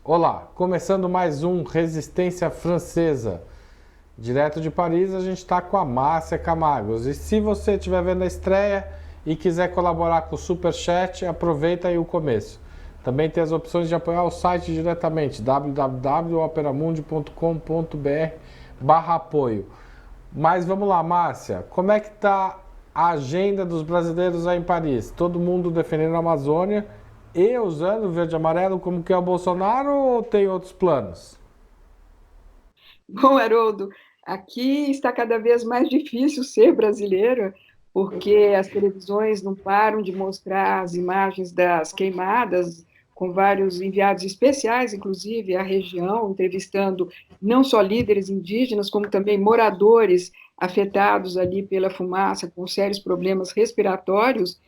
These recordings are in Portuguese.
Olá, começando mais um Resistência Francesa. Direto de Paris, a gente está com a Márcia Camagos. E se você estiver vendo a estreia e quiser colaborar com o Superchat, aproveita aí o começo. Também tem as opções de apoiar o site diretamente, www.operamundi.com.br/apoio. Mas vamos lá, Márcia, como é que está a agenda dos brasileiros aí em Paris? Todo mundo defendendo a Amazônia e usando o verde e amarelo como que é o Bolsonaro ou tem outros planos? Bom, Haroldo, aqui está cada vez mais difícil ser brasileiro, porque as televisões não param de mostrar as imagens das queimadas, com vários enviados especiais, inclusive, à região, entrevistando não só líderes indígenas, como também moradores afetados ali pela fumaça, com sérios problemas respiratórios.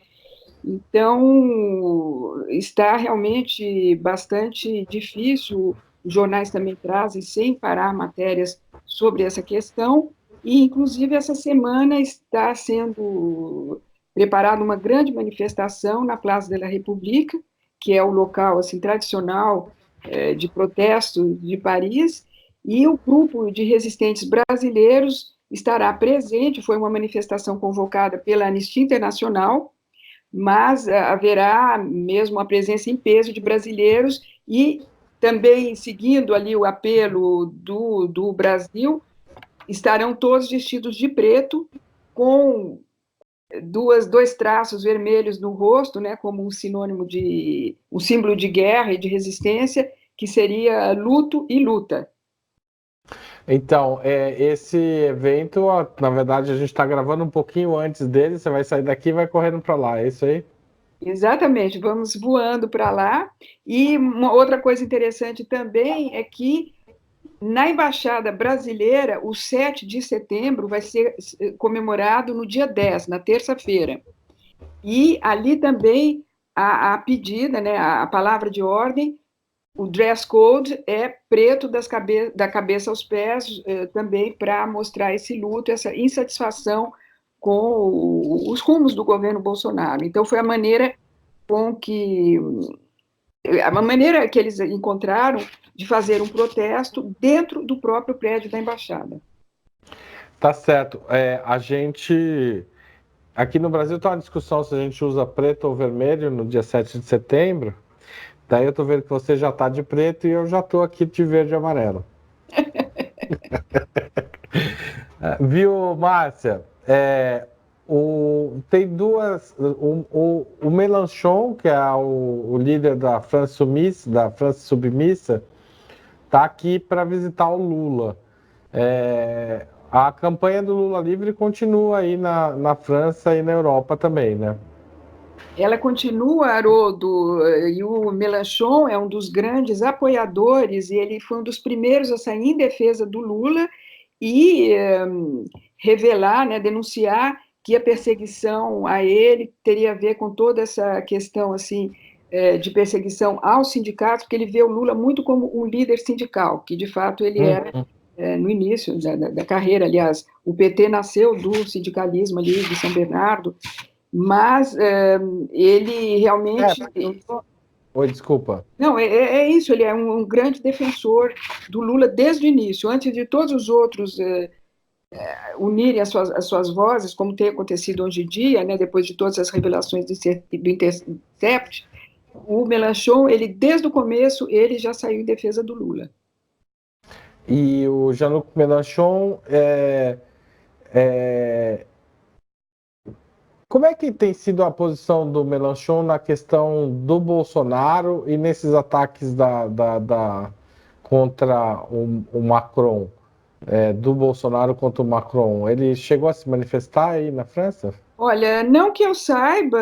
Então, está realmente bastante difícil. Os jornais também trazem, sem parar, matérias sobre essa questão. E, inclusive, essa semana está sendo preparada uma grande manifestação na Praça da República, que é o local assim tradicional de protesto de Paris, e o grupo de resistentes brasileiros estará presente. Foi uma manifestação convocada pela Anistia Internacional, mas haverá mesmo a presença em peso de brasileiros e também, seguindo ali o apelo do Brasil, estarão todos vestidos de preto, com dois traços vermelhos no rosto, né, como um sinônimo de um símbolo de guerra e de resistência, que seria luto e luta. Então, esse evento, ó, na verdade, a gente está gravando um pouquinho antes dele. Você vai sair daqui e vai correndo para lá, é isso aí? Exatamente, vamos voando para lá. E uma outra coisa interessante também é que na Embaixada Brasileira, o 7 de setembro vai ser comemorado no dia 10, na terça-feira. E ali também a pedida, né, a palavra de ordem, o dress code é preto da cabeça aos pés, também para mostrar esse luto, essa insatisfação com os rumos do governo Bolsonaro. Então, foi a maneira que eles encontraram de fazer um protesto dentro do próprio prédio da embaixada. Tá certo. A gente. Aqui no Brasil está uma discussão se a gente usa preto ou vermelho no dia 7 de setembro. Daí eu tô vendo que você já tá de preto e eu já tô aqui de verde e amarelo. Viu, Márcia? Tem duas. O Mélenchon, que é o líder da França Submissa, tá aqui para visitar o Lula. A campanha do Lula livre continua aí na França e na Europa também, né? Ela continua, Haroldo, e o Mélenchon é um dos grandes apoiadores, e ele foi um dos primeiros a sair em defesa do Lula e revelar, né, denunciar que a perseguição a ele teria a ver com toda essa questão assim de perseguição aos sindicatos, porque ele vê o Lula muito como um líder sindical, que de fato ele era Uhum. no início da carreira. Aliás, o PT nasceu do sindicalismo ali de São Bernardo, mas ele É, realmente. mas eu tô... Oi, desculpa. Não, é isso, ele é um grande defensor do Lula desde o início, antes de todos os outros unirem as suas vozes, como tem acontecido hoje em dia, né, depois de todas as revelações do Intercept. O Mélenchon, ele desde o começo, ele já saiu em defesa do Lula. E o Jean-Luc Mélenchon é, como é que tem sido a posição do Mélenchon na questão do Bolsonaro e nesses ataques contra o Macron, do Bolsonaro contra o Macron? Ele chegou a se manifestar aí na França? Olha, não que eu saiba,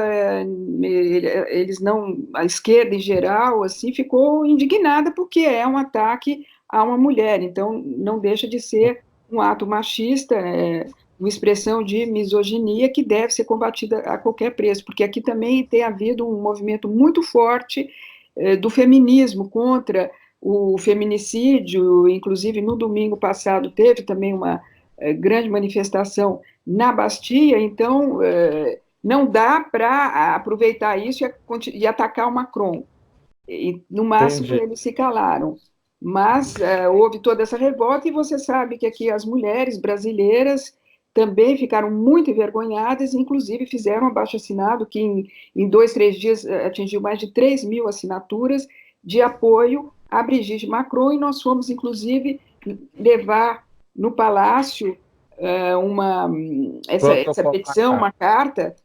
eles não, a esquerda em geral, assim, ficou indignada porque é um ataque a uma mulher, então não deixa de ser um ato machista, uma expressão de misoginia que deve ser combatida a qualquer preço, porque aqui também tem havido um movimento muito forte do feminismo contra o feminicídio. Inclusive no domingo passado teve também uma grande manifestação na Bastia. Então não dá para aproveitar isso e atacar o Macron. E, no máximo, Entendi. eles se calaram. Mas houve toda essa revolta, e você sabe que aqui as mulheres brasileiras também ficaram muito envergonhadas, inclusive fizeram um abaixo-assinado que, em 2, 3 dias, atingiu mais de 3 mil assinaturas de apoio a Brigitte Macron, e nós fomos, inclusive, levar no Palácio uma, essa Protocolo. petição, Ah, uma carta,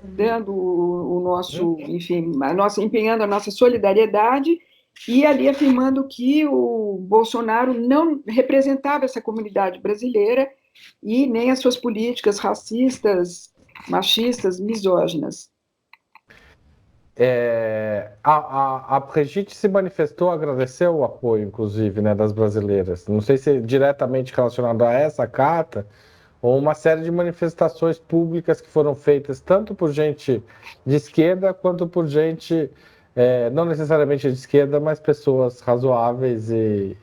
dando o uhum. nosso, enfim, empenhando a nossa solidariedade, e ali afirmando que o Bolsonaro não representava essa comunidade brasileira e nem as suas políticas racistas, machistas, misóginas. A Brigitte se manifestou, agradeceu o apoio, inclusive, né, das brasileiras. Não sei se é diretamente relacionado a essa carta ou uma série de manifestações públicas que foram feitas tanto por gente de esquerda quanto por gente, não necessariamente de esquerda, mas pessoas razoáveis e,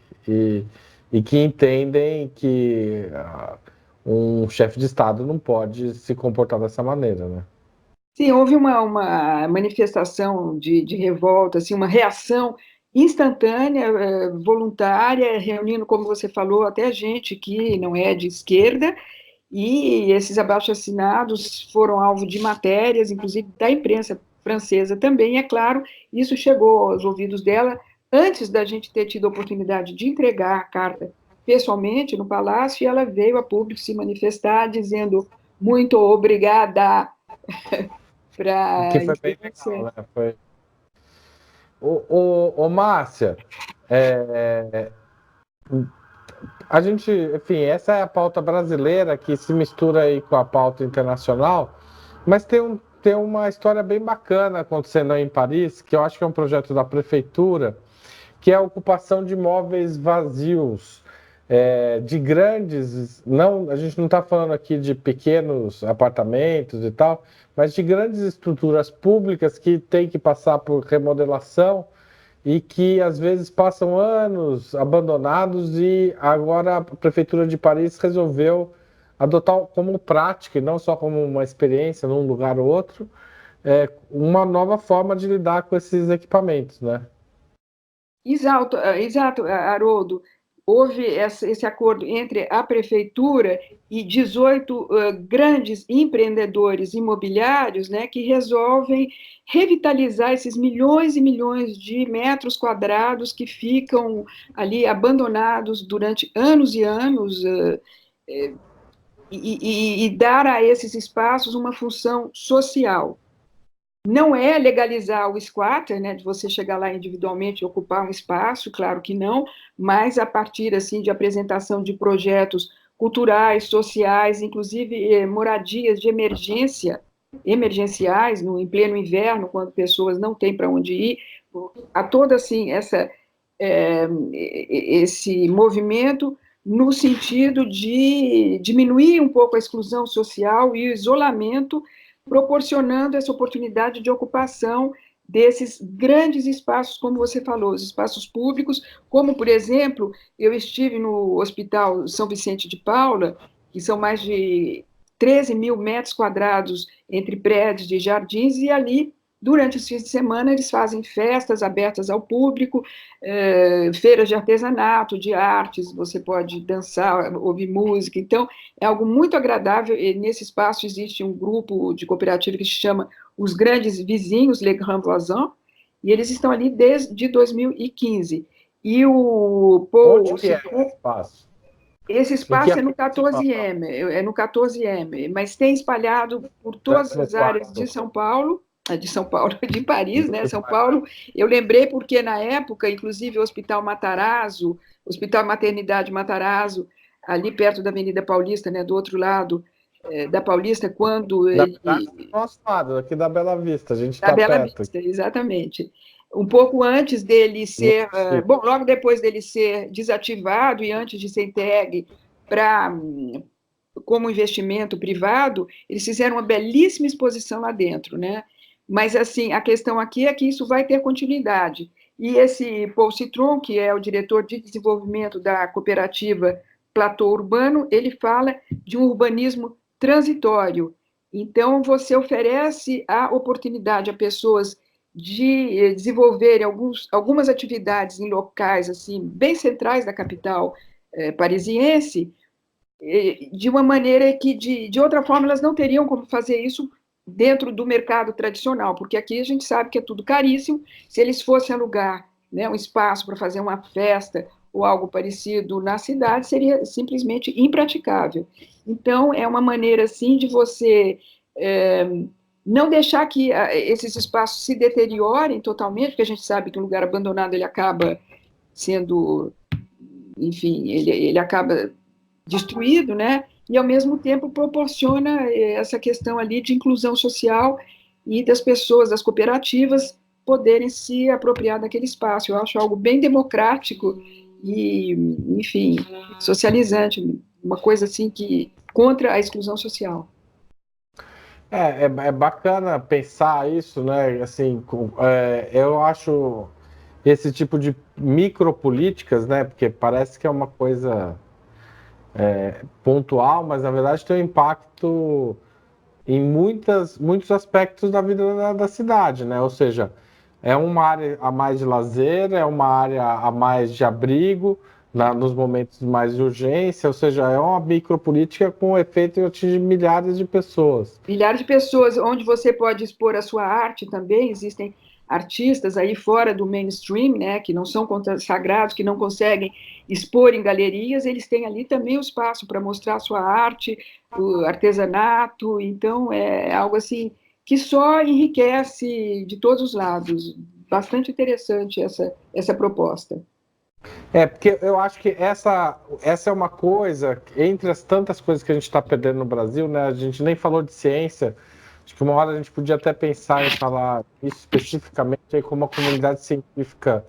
e que entendem que um chefe de Estado não pode se comportar dessa maneira, né? Sim, houve uma manifestação de revolta, assim, uma reação instantânea, voluntária, reunindo, como você falou, até gente que não é de esquerda, e esses abaixo-assinados foram alvo de matérias, inclusive da imprensa francesa também, e é claro, isso chegou aos ouvidos dela antes da gente ter tido a oportunidade de entregar a carta pessoalmente no Palácio, e ela veio a público se manifestar dizendo muito obrigada O que para, foi enfim, bem legal, né? Foi... Márcia, a gente, enfim, essa é a pauta brasileira que se mistura aí com a pauta internacional, mas tem uma história bem bacana acontecendo aí em Paris, que eu acho que é um projeto da prefeitura, que é a ocupação de imóveis vazios, de grandes, não, a gente não está falando aqui de pequenos apartamentos e tal, mas de grandes estruturas públicas que têm que passar por remodelação e que às vezes passam anos abandonados e agora a Prefeitura de Paris resolveu adotar como prática e não só como uma experiência num lugar ou outro, uma nova forma de lidar com esses equipamentos, né? Exato, exato, Haroldo. Houve esse acordo entre a prefeitura e 18 grandes empreendedores imobiliários, né, que resolvem revitalizar esses milhões e milhões de metros quadrados que ficam ali abandonados durante anos e anos, e dar a esses espaços uma função social. Não é legalizar o squatter, né, de você chegar lá individualmente e ocupar um espaço, claro que não, mas a partir assim de apresentação de projetos culturais, sociais, inclusive moradias de emergência, emergenciais, em pleno inverno, quando pessoas não têm para onde ir, há toda assim esse movimento no sentido de diminuir um pouco a exclusão social e o isolamento, proporcionando essa oportunidade de ocupação desses grandes espaços, como você falou, os espaços públicos, como, por exemplo, eu estive no Hospital São Vicente de Paula, que são mais de 13 mil metros quadrados entre prédios e jardins, e ali, durante os fins de semana, eles fazem festas abertas ao público, feiras de artesanato, de artes, você pode dançar, ouvir música, então é algo muito agradável. E nesse espaço existe um grupo de cooperativa que se chama Os Grandes Vizinhos, Les Grands Voisins, e eles estão ali desde 2015. E o Onde Paul que é esse Citron, espaço? esse Em que espaço é no arquitetura? 14M, é no 14M, mas tem espalhado por todas Décimo as áreas quarto. de São Paulo, de São Paulo, de Paris, né? De São Paris. Paulo, eu lembrei porque na época, inclusive, o Hospital Matarazzo, Hospital Maternidade Matarazzo, ali perto da Avenida Paulista, né, do outro lado da Paulista, quando Na ele verdade, do nosso lado, aqui da Bela Vista, a gente da está Bela perto. Vista, exatamente. Um pouco antes dele No ser, Chile. bom, logo depois dele ser desativado e antes de ser entregue para como investimento privado, eles fizeram uma belíssima exposição lá dentro, né? Mas, assim, a questão aqui é que isso vai ter continuidade. E esse Paul Citron, que é o diretor de desenvolvimento da cooperativa Platô Urbano, ele fala de um urbanismo transitório. Então, você oferece a oportunidade a pessoas de desenvolverem algumas atividades em locais assim bem centrais da capital parisiense, de uma maneira que, de outra forma, elas não teriam como fazer isso dentro do mercado tradicional, porque aqui a gente sabe que é tudo caríssimo. Se eles fossem alugar, né, um espaço para fazer uma festa ou algo parecido na cidade, seria simplesmente impraticável. Então, é uma maneira, assim, de você não deixar que esses espaços se deteriorem totalmente, porque a gente sabe que um lugar abandonado ele acaba sendo, enfim, ele acaba destruído, né? E ao mesmo tempo proporciona essa questão ali de inclusão social e das pessoas, das cooperativas, poderem se apropriar daquele espaço. Eu acho algo bem democrático e, enfim, socializante, uma coisa assim que contra a exclusão social. É bacana pensar isso, né? Assim, eu acho esse tipo de micropolíticas, né? Porque parece que é uma coisa pontual, mas na verdade tem um impacto em muitos aspectos da vida da cidade, né? Ou seja, é uma área a mais de lazer, é uma área a mais de abrigo, nos momentos mais de urgência, ou seja, é uma micropolítica com efeito em atingir milhares de pessoas. Milhares de pessoas, onde você pode expor a sua arte também. Existem artistas aí fora do mainstream, né, que não são consagrados, que não conseguem expor em galerias, eles têm ali também o espaço para mostrar a sua arte, o artesanato. Então, é algo assim que só enriquece de todos os lados. Bastante interessante essa proposta. Porque eu acho que essa é uma coisa, entre as tantas coisas que a gente está perdendo no Brasil, né? A gente nem falou de ciência. Acho que uma hora a gente podia até pensar em falar isso especificamente aí como a comunidade científica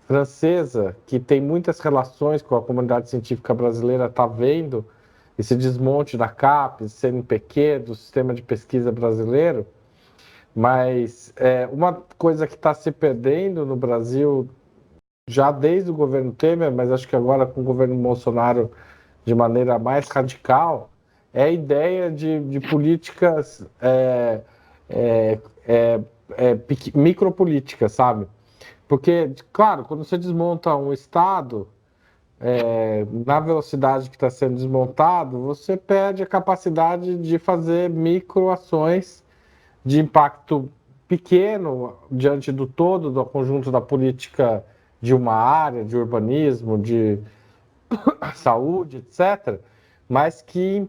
francesa, que tem muitas relações com a comunidade científica brasileira, está vendo esse desmonte da CAPES, CNPq, do sistema de pesquisa brasileiro. Mas uma coisa que está se perdendo no Brasil já desde o governo Temer, mas acho que agora com o governo Bolsonaro de maneira mais radical, é a ideia de políticas é, é, micropolíticas, sabe? Porque, claro, quando você desmonta um Estado, na velocidade que está sendo desmontado, você perde a capacidade de fazer microações de impacto pequeno diante do todo, do conjunto da política de uma área, de urbanismo, de saúde, etc., mas que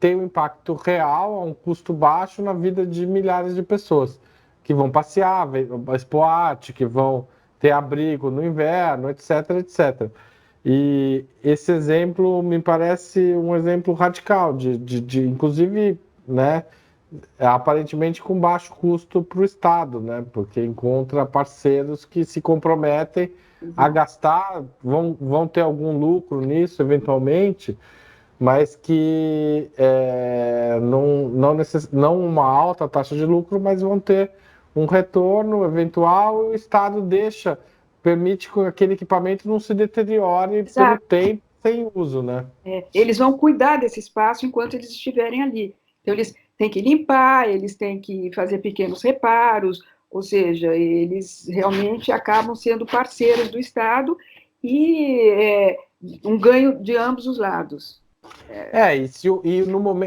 tem um impacto real, a um custo baixo na vida de milhares de pessoas, que vão passear, expor arte, que vão ter abrigo no inverno, etc., etc. E esse exemplo me parece um exemplo radical, inclusive, né, aparentemente com baixo custo para o Estado, né? Porque encontra parceiros que se comprometem a gastar, vão ter algum lucro nisso eventualmente, mas que não uma alta taxa de lucro, mas vão ter um retorno eventual. O Estado permite que aquele equipamento não se deteriore pelo Exato. tempo sem uso, né? Eles vão cuidar desse espaço enquanto eles estiverem ali. Então, eles têm que limpar, eles têm que fazer pequenos reparos, ou seja, eles realmente acabam sendo parceiros do Estado e um ganho de ambos os lados.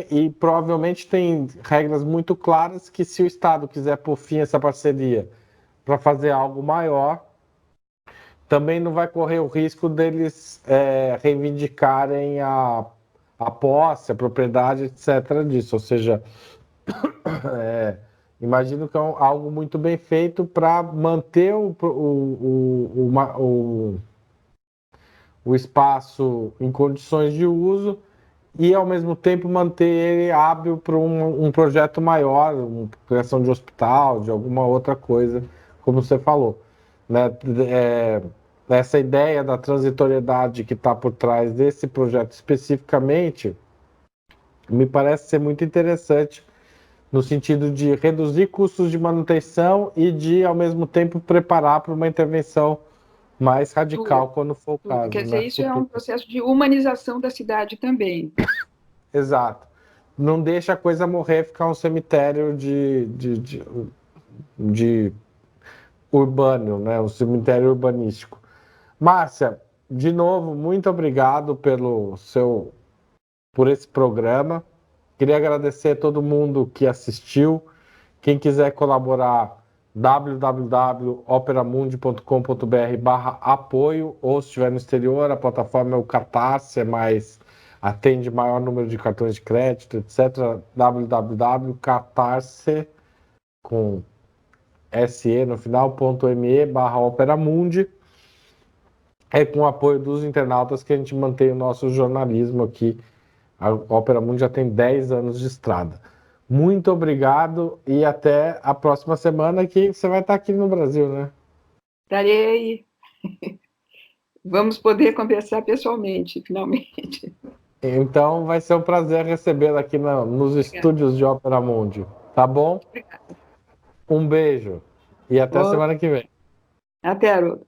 E provavelmente tem regras muito claras que se o Estado quiser por fim essa parceria para fazer algo maior, também não vai correr o risco deles reivindicarem a posse, a propriedade, etc. disso. Ou seja, imagino que é algo muito bem feito para manter o espaço em condições de uso e, ao mesmo tempo, manter ele hábil para um projeto maior, uma criação de hospital, de alguma outra coisa, como você falou. Né? Essa ideia da transitoriedade que está por trás desse projeto especificamente me parece ser muito interessante no sentido de reduzir custos de manutenção e de, ao mesmo tempo, preparar para uma intervenção mais radical quando for o Tudo. Quer caso, dizer, né? isso é um processo de humanização da cidade também. Exato. Não deixa a coisa morrer, ficar um cemitério de urbano, né? Um cemitério urbanístico. Márcia, de novo, muito obrigado por esse programa. Queria agradecer a todo mundo que assistiu. Quem quiser colaborar, www.operamundi.com.br/apoio, ou se estiver no exterior, a plataforma é o Catarse, mas atende maior número de cartões de crédito, etc. www.catarse, com SE no final.me/operamundi. É com o apoio dos internautas que a gente mantém o nosso jornalismo aqui. A Ópera Mundi já tem 10 anos de estrada. Muito obrigado e até a próxima semana, que você vai estar aqui no Brasil, né? Estarei. Vamos poder conversar pessoalmente, finalmente. Então vai ser um prazer recebê-la aqui nos Obrigada. estúdios de Ópera Mundi. Tá bom? Obrigada. Um beijo e até a semana que vem. Até, Haroldo.